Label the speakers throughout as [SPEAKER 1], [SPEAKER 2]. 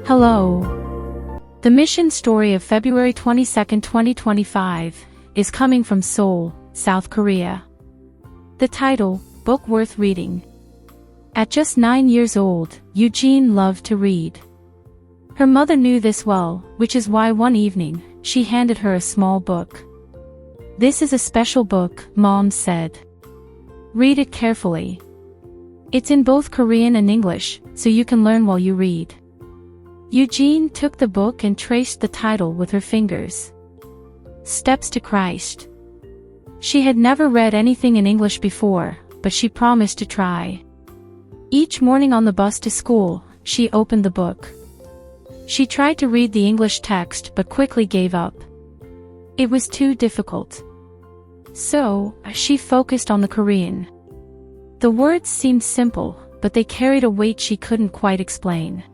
[SPEAKER 1] Hello. The mission story of February 22, 2025, is coming from Seoul, South Korea. The title, Book Worth Reading. At just 9 years old, Eugene loved to read. Her mother knew this well, which is why one evening, she handed her a small book. "This is a special book," Mom said. "Read it carefully. It's in both Korean and English, so you can learn while you read." Eugene took the book and traced the title with her fingers. Steps to Christ. She had never read anything in English before, but she promised to try. Each morning on the bus to school, she opened the book. She tried to read the English text but quickly gave up. It was too difficult. So, she focused on the Korean. The words seemed simple, but they carried a weight she couldn't quite explain.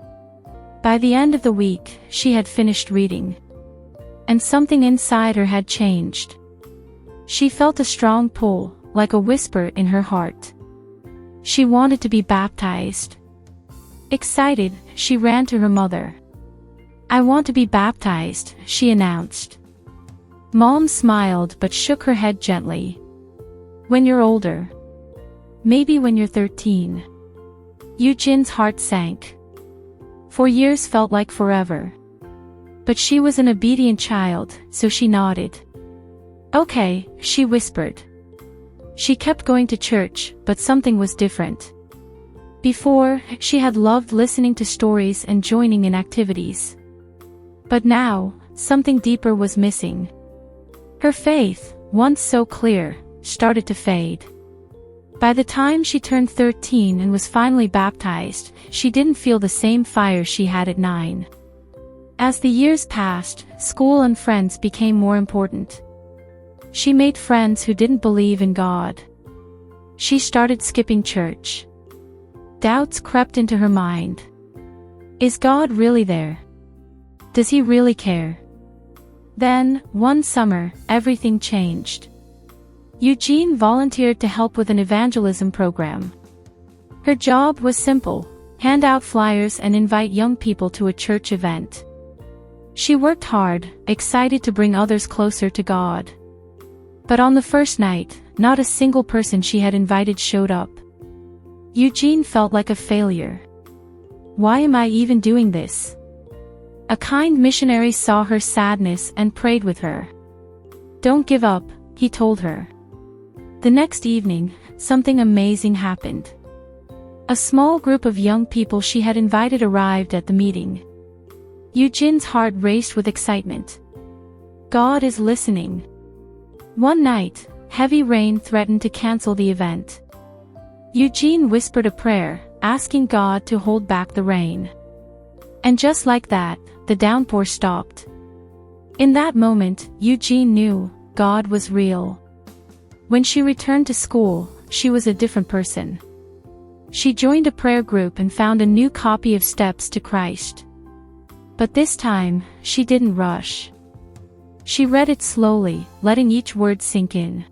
[SPEAKER 1] By the end of the week, she had finished reading. And something inside her had changed. She felt a strong pull, like a whisper in her heart. She wanted to be baptized. Excited, she ran to her mother. "I want to be baptized," she announced. Mom smiled but shook her head gently. "When you're older. Maybe when you're 13. Eugene's heart sank. 4 years felt like forever. But she was an obedient child, so she nodded. "Okay," she whispered. She kept going to church, but something was different. Before, she had loved listening to stories and joining in activities. But now, something deeper was missing. Her faith, once so clear, started to fade. By the time she turned 13 and was finally baptized, she didn't feel the same fire she had at 9. As the years passed, school and friends became more important. She made friends who didn't believe in God. She started skipping church. Doubts crept into her mind. Is God really there? Does He really care? Then, one summer, everything changed. Eugene volunteered to help with an evangelism program. Her job was simple: hand out flyers and invite young people to a church event. She worked hard, excited to bring others closer to God. But on the first night, not a single person she had invited showed up. Eugene felt like a failure. Why am I even doing this? A kind missionary saw her sadness and prayed with her. "Don't give up," he told her. The next evening, something amazing happened. A small group of young people she had invited arrived at the meeting. Eugene's heart raced with excitement. God is listening. One night, heavy rain threatened to cancel the event. Eugene whispered a prayer, asking God to hold back the rain. And just like that, the downpour stopped. In that moment, Eugene knew God was real. When she returned to school, she was a different person. She joined a prayer group and found a new copy of Steps to Christ. But this time, she didn't rush. She read it slowly, letting each word sink in.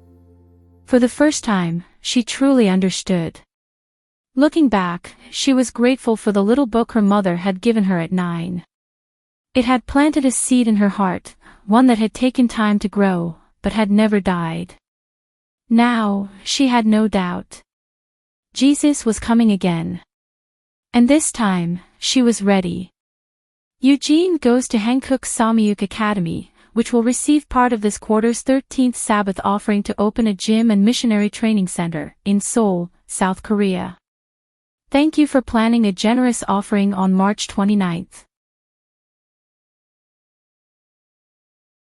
[SPEAKER 1] For the first time, she truly understood. Looking back, she was grateful for the little book her mother had given her at 9. It had planted a seed in her heart, one that had taken time to grow, but had never died. Now, she had no doubt. Jesus was coming again. And this time, she was ready. Eugene goes to Hankook Samyuk Academy, which will receive part of this quarter's 13th Sabbath offering to open a gym and missionary training center in Seoul, South Korea. Thank you for planning a generous offering on March 29th.